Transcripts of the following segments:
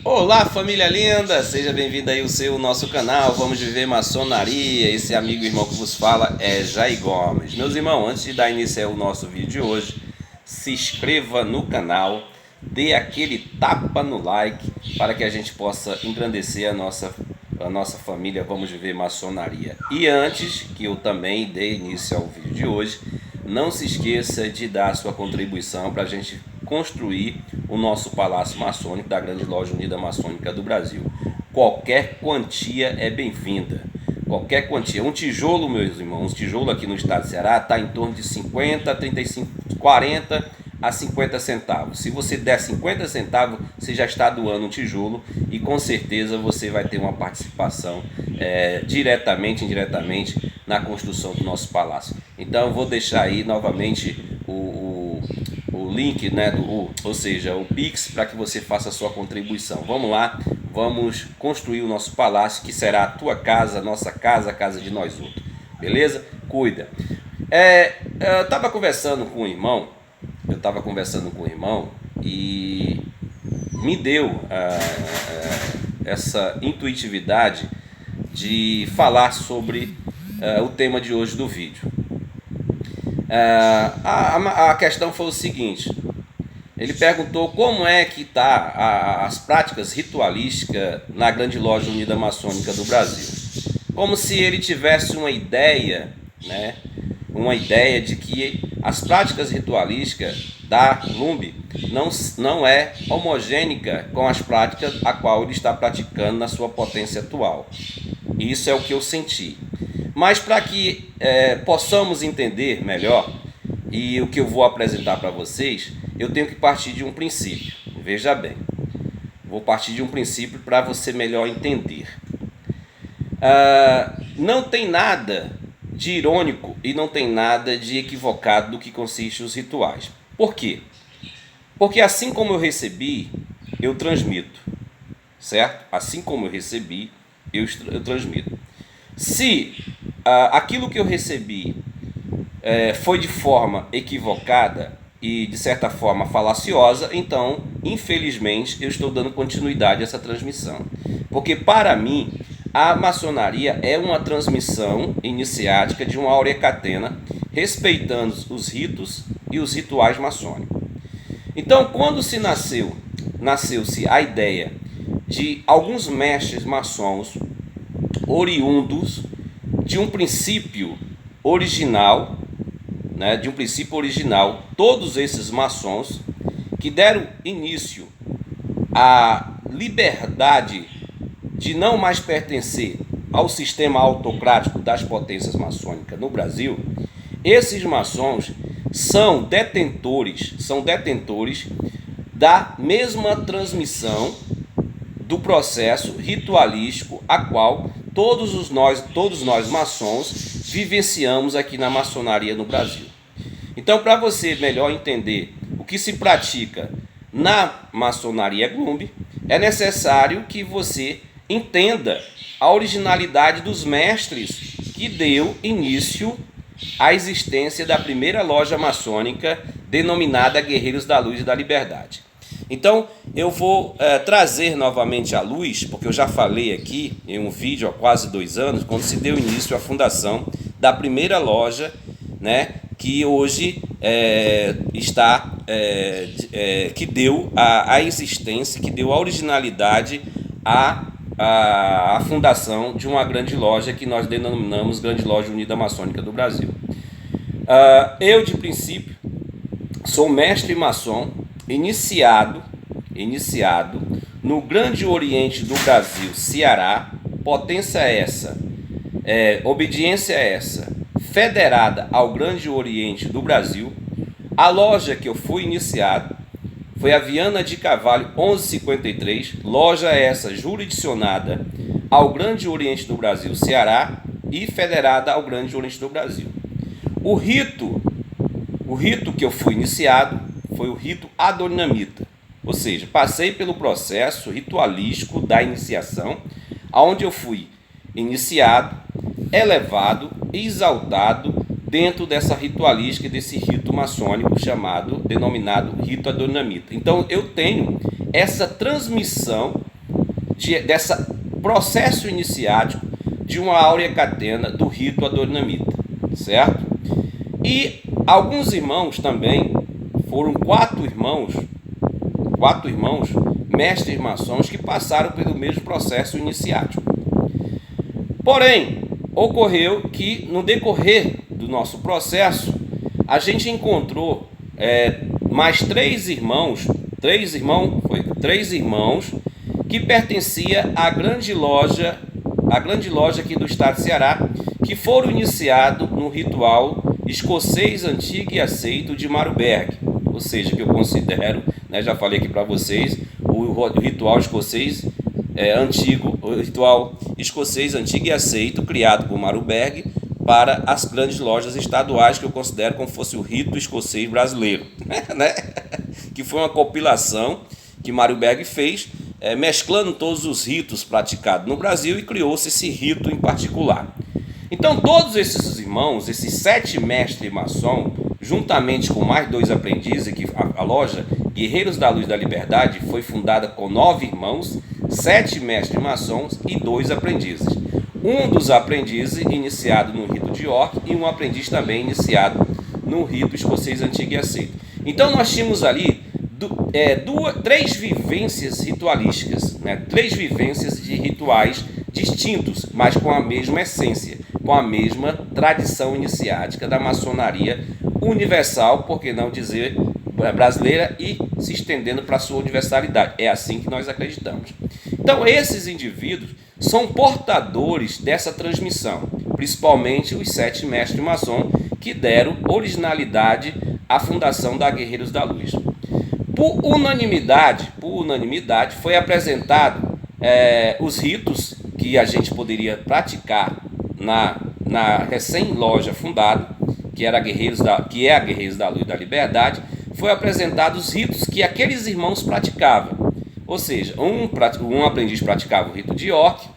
Olá, família linda! Seja bem-vindo aí ao nosso canal. Vamos viver maçonaria. Esse amigo e irmão que vos fala é Jair Gomes. Meus irmãos, antes de dar início ao nosso vídeo de hoje, se inscreva no canal, dê aquele tapa no like para que a gente possa engrandecer a nossa família. Vamos viver maçonaria. E antes que eu também dê início ao vídeo de hoje, não se esqueça de dar a sua contribuição para a gente construir o nosso Palácio Maçônico da Grande Loja Unida Maçônica do Brasil. Qualquer quantia é bem-vinda. Qualquer quantia. Um tijolo, meus irmãos, um tijolo aqui no estado do Ceará está em torno de 50, 35, 40 a 50 centavos. Se você der 50 centavos, você já está doando um tijolo e com certeza você vai ter uma participação diretamente, indiretamente na construção do nosso palácio. Então eu vou deixar aí novamente o link, né, ou seja, o Pix, para que você faça a sua contribuição. Vamos lá, vamos construir o nosso palácio, que será a tua casa, a nossa casa, a casa de nós outros. Beleza? Cuida. Eu estava conversando com um irmão, e me deu essa intuitividade de falar sobre o tema de hoje do vídeo. A questão foi o seguinte: ele perguntou como é que está as práticas ritualísticas na Grande Loja Unida Maçônica do Brasil. Como se ele tivesse uma ideia, né, de que as práticas ritualísticas da LUMB não é homogênea com as práticas a qual ele está praticando na sua potência atual. Isso é o que eu senti. Mas para que possamos entender melhor, e o que eu vou apresentar para vocês, eu tenho que partir de um princípio. Veja bem, vou partir de um princípio para você melhor entender. Não tem nada de irônico e não tem nada de equivocado do que consiste os rituais. Por quê? Porque assim como eu recebi, eu transmito, certo? Assim como eu recebi, eu transmito. Se aquilo que eu recebi foi de forma equivocada e de certa forma falaciosa, então, infelizmente, eu estou dando continuidade a essa transmissão. Porque para mim, a maçonaria é uma transmissão iniciática de uma áurea catena, respeitando os ritos e os rituais maçônicos. Então, quando nasceu-se a ideia de alguns mestres maçons oriundos de um princípio original, né, todos esses maçons que deram início à liberdade de não mais pertencer ao sistema autocrático das potências maçônicas no Brasil, esses maçons são detentores da mesma transmissão do processo ritualístico a qual todos nós maçons vivenciamos aqui na maçonaria no Brasil. Então, para você melhor entender o que se pratica na maçonaria Glumb, é necessário que você entenda a originalidade dos mestres que deu início à existência da primeira loja maçônica denominada Guerreiros da Luz e da Liberdade. Então, eu vou trazer novamente à luz, porque eu já falei aqui em um vídeo há quase 2 anos, quando se deu início à fundação da primeira loja, né, que hoje que deu a existência, que deu a originalidade à fundação de uma grande loja que nós denominamos Grande Loja Unida Maçônica do Brasil. Eu, de princípio, sou mestre maçom, iniciado no Grande Oriente do Brasil, Ceará, potência essa, obediência essa, federada ao Grande Oriente do Brasil. A loja que eu fui iniciado foi a Viana de Carvalho 1153, loja essa jurisdicionada ao Grande Oriente do Brasil, Ceará, e federada ao Grande Oriente do Brasil. O rito que eu fui iniciado foi o rito adonamita, ou seja, passei pelo processo ritualístico da iniciação, onde eu fui iniciado, elevado e exaltado dentro dessa ritualística, desse rito maçônico denominado rito adonamita. Então eu tenho essa transmissão dessa processo iniciático de uma áurea catena do rito adornamita, certo? E alguns irmãos também, foram quatro irmãos, mestres maçons que passaram pelo mesmo processo iniciático. Porém, ocorreu que no decorrer do nosso processo, a gente encontrou mais três irmãos que pertencia à grande loja aqui do estado de Ceará, que foram iniciados no ritual escocês antigo e aceito de Marburg, ou seja, que eu considero, né, já falei aqui para vocês, o ritual escocês antigo, o ritual escocês antigo e aceito, criado por Marburg para as grandes lojas estaduais, que eu considero como fosse o rito escocês brasileiro, né? Que foi uma compilação que Marburg fez, mesclando todos os ritos praticados no Brasil, e criou-se esse rito em particular. Então todos esses irmãos, esses 7 mestres maçons, juntamente com mais 2 aprendizes, que a loja Guerreiros da Luz da Liberdade foi fundada com 9 irmãos, 7 mestres maçons e 2 aprendizes. Um dos aprendizes iniciado no rito de York e um aprendiz também iniciado no rito escocês antigo e aceito. Então nós tínhamos ali 3 vivências ritualísticas, né? 3 vivências de rituais distintos, mas com a mesma essência, com a mesma tradição iniciática da maçonaria universal, por que não dizer brasileira, e se estendendo para a sua universalidade. É assim que nós acreditamos. Então esses indivíduos são portadores dessa transmissão, principalmente os 7 mestres maçons que deram originalidade à fundação da Guerreiros da Luz. Por unanimidade foi apresentado os ritos que a gente poderia praticar na recém-loja fundada, que é a Guerreiros da Luz da Liberdade. Foi apresentado os ritos que aqueles irmãos praticavam. Ou seja, um aprendiz praticava o rito de York,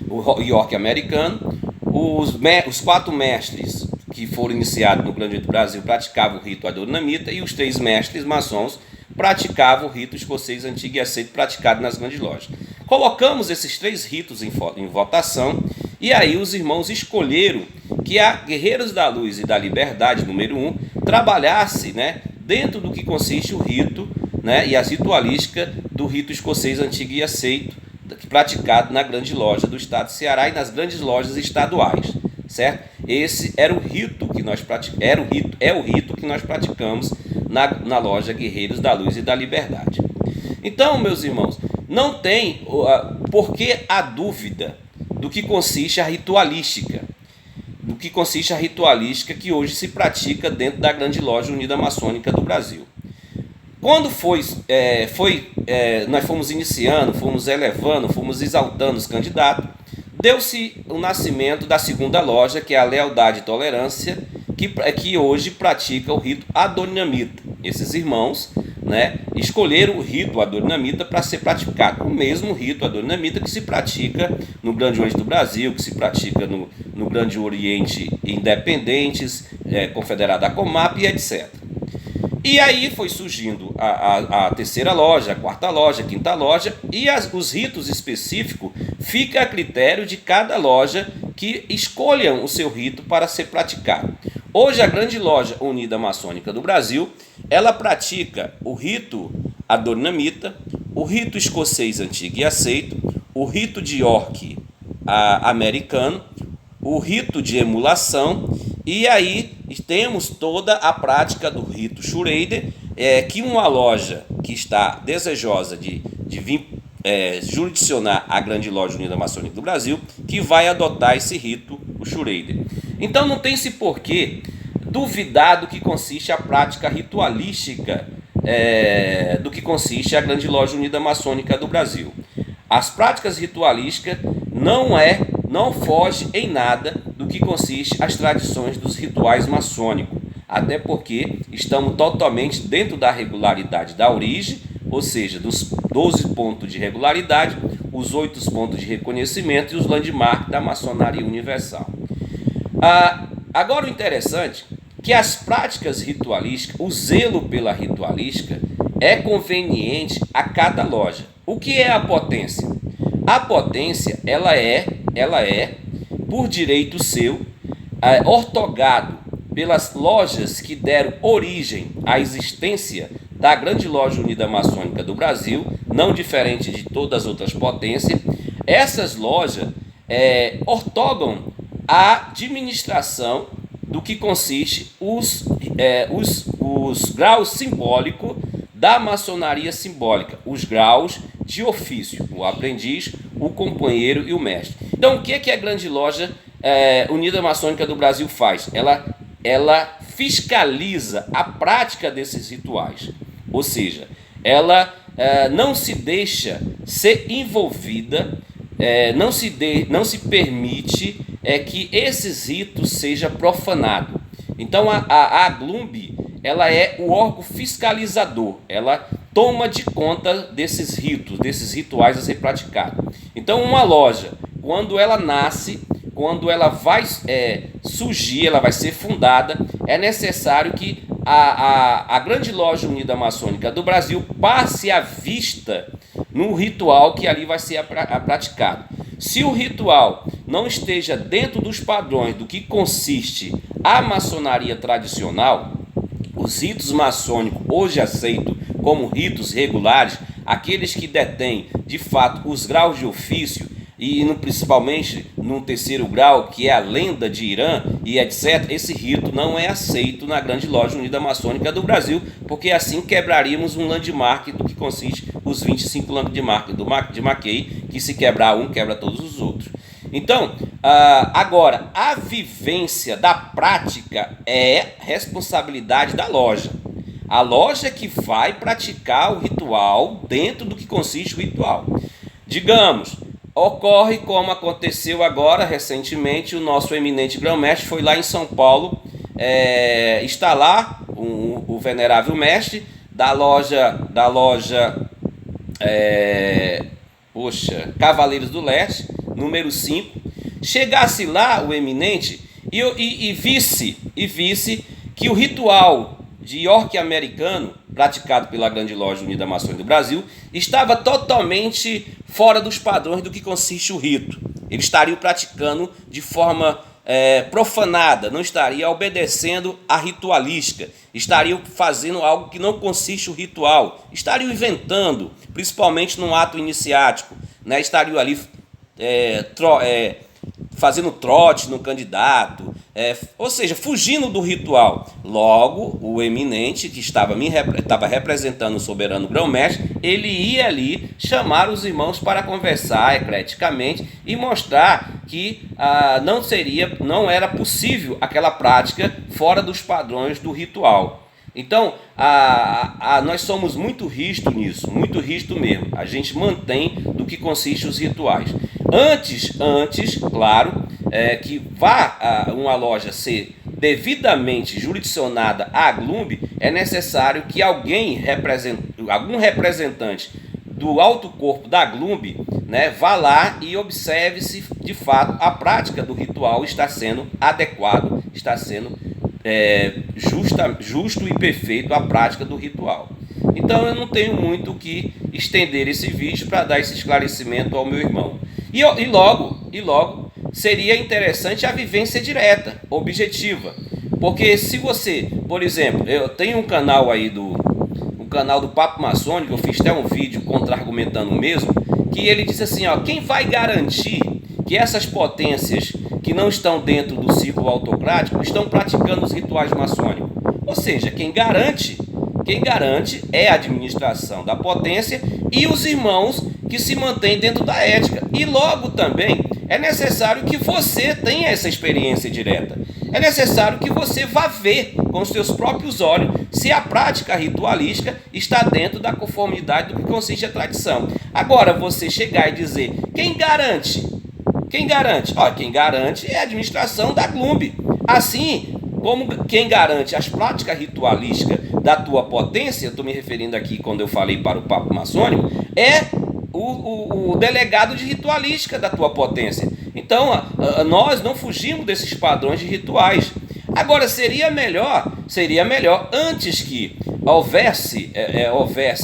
o York americano, os 4 mestres que foram iniciados no Grande Brasil praticavam o rito adornamita, e os 3 mestres maçons praticavam o rito escocês antigo e aceito praticado nas grandes lojas. Colocamos esses 3 ritos em votação, e aí os irmãos escolheram que a Guerreiros da Luz e da Liberdade, número 1, trabalhasse, né, dentro do que consiste o rito, né, e as ritualísticas do rito escocês antigo e aceito, praticado na grande loja do estado de Ceará e nas grandes lojas estaduais, certo? Esse era o rito que nós praticamos na loja Guerreiros da Luz e da Liberdade. Então, meus irmãos, não tem por que a dúvida do que consiste a ritualística, que hoje se pratica dentro da grande loja unida maçônica do Brasil. Quando nós fomos iniciando, fomos elevando, fomos exaltando os candidatos, deu-se o nascimento da segunda loja, que é a Lealdade e Tolerância, que hoje pratica o rito adornamita. Esses irmãos, né, escolheram o rito adornamita para ser praticado. O mesmo rito adornamita que se pratica no Grande Oriente do Brasil, que se pratica no Grande Oriente Independentes, Confederada Comap e etc. E aí foi surgindo a terceira loja, a quarta loja, a quinta loja, e os ritos específicos fica a critério de cada loja que escolham o seu rito para ser praticado. Hoje a grande loja unida maçônica do Brasil, ela pratica o rito adornamita, o rito escocês antigo e aceito, o rito de York americano, o rito de emulação, e aí temos toda a prática do rito Schrader, que uma loja que está desejosa de vir jurisdicionar a grande loja unida maçônica do Brasil, que vai adotar esse rito, o Schrader. Então não tem-se porquê duvidar do que consiste a prática ritualística, do que consiste a grande loja unida maçônica do Brasil. As práticas ritualísticas não foge em nada do que consiste as tradições dos rituais maçônicos, até porque estamos totalmente dentro da regularidade da origem, ou seja, dos 12 pontos de regularidade, os 8 pontos de reconhecimento e os landmarks da maçonaria universal. Agora o interessante é que as práticas ritualísticas, o zelo pela ritualística é conveniente a cada loja. O que é a potência? A potência, ela é, por direito seu, ortogado pelas lojas que deram origem à existência da Grande Loja Unida Maçônica do Brasil, não diferente de todas as outras potências. Essas lojas ortogam a administração do que consiste os graus simbólicos da maçonaria simbólica, os graus de ofício, o aprendiz, o companheiro e o mestre. Então, o que a Grande Loja Unida Maçônica do Brasil faz? Ela fiscaliza a prática desses rituais, ou seja, ela não se deixa ser envolvida, não se permite que esses ritos sejam profanados. Então a Glumb, ela é o órgão fiscalizador, ela toma de conta desses ritos, desses rituais a ser praticados. Então uma loja, quando ela nasce, quando ela vai surgir, ela vai ser fundada, é necessário que a Grande Loja Unida Maçônica do Brasil passe a vista no ritual que ali vai ser praticado. Se o ritual não esteja dentro dos padrões do que consiste a maçonaria tradicional, os ritos maçônicos hoje aceitos como ritos regulares, aqueles que detêm de fato os graus de ofício, e principalmente no terceiro grau, que é a lenda de Irã e etc., esse rito não é aceito na Grande Loja Unida Maçônica do Brasil, porque assim quebraríamos um landmark do que consiste os 25 landmark de Mackay, que se quebrar um, quebra todos os outros. Então, agora, a vivência da prática é responsabilidade da loja. A loja que vai praticar o ritual dentro do que consiste o ritual. Digamos, ocorre como aconteceu agora recentemente, o nosso eminente grão-mestre foi lá em São Paulo, está lá o venerável mestre da loja Cavaleiros do Leste, número 5, chegasse lá o eminente e visse que o ritual de York americano, praticado pela Grande Loja Unida Maçônica do Brasil, estava totalmente fora dos padrões do que consiste o rito. Ele estaria praticando de forma profanada, não estaria obedecendo a ritualística, estariam fazendo algo que não consiste o ritual, estariam inventando, principalmente no ato iniciático, né? Estariam ali fazendo trote no candidato, ou seja, fugindo do ritual. Logo, o eminente que estava representando o soberano grão-mestre, ele ia ali chamar os irmãos para conversar ecleticamente e mostrar que não era possível aquela prática fora dos padrões do ritual. Então, nós somos muito rígidos nisso, muito rígido mesmo. A gente mantém do que consiste os rituais. Antes, claro, que vá uma loja ser devidamente jurisdicionada à Glumb, é necessário que algum representante do alto corpo da Glumb, né, vá lá e observe se de fato a prática do ritual está sendo adequado, está sendo justo e perfeito a prática do ritual. Então eu não tenho muito o que estender esse vídeo para dar esse esclarecimento ao meu irmão. E logo seria interessante a vivência direta, objetiva. Porque se você, por exemplo, eu tenho um canal aí o canal do Papo Maçônico, eu fiz até um vídeo contra-argumentando o mesmo, que ele disse assim, quem vai garantir que essas potências que não estão dentro do círculo autocrático estão praticando os rituais maçônicos? Ou seja, quem garante é a administração da potência e os irmãos que se mantêm dentro da ética. E logo também é necessário que você tenha essa experiência direta. É necessário que você vá ver com os seus próprios olhos se a prática ritualística está dentro da conformidade do que consiste a tradição. Agora, você chegar e dizer, quem garante? Quem garante? Quem garante é a administração da Glumb. Assim como quem garante as práticas ritualísticas da tua potência, estou me referindo aqui quando eu falei para o Papo Maçônico, é o delegado de ritualística da tua potência. Então, nós não fugimos desses padrões de rituais. Agora, seria melhor, antes que houvesse,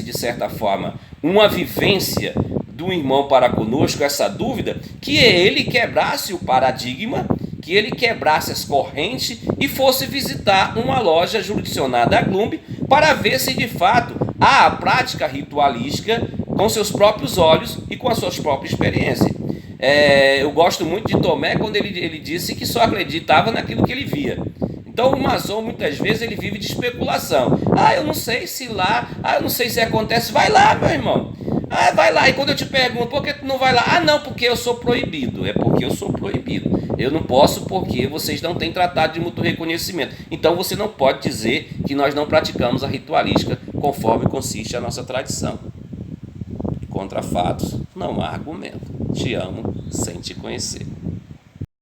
de certa forma, uma vivência do irmão para conosco, essa dúvida, que ele quebrasse o paradigma, que ele quebrasse as correntes e fosse visitar uma loja jurisdicionada a Glumbi para ver se de fato há a prática ritualística com seus próprios olhos e com as suas próprias experiências. Eu gosto muito de Tomé quando ele disse que só acreditava naquilo que ele via. Então o maçom muitas vezes ele vive de especulação. Eu não sei se lá, eu não sei se acontece. Vai lá, meu irmão. Vai lá. E quando eu te pergunto, por que tu não vai lá? Não, porque eu sou proibido. É porque eu sou proibido. Eu não posso porque vocês não têm tratado de mútuo reconhecimento. Então você não pode dizer que nós não praticamos a ritualística conforme consiste a nossa tradição. Contra fatos, não há argumento. Te amo sem te conhecer.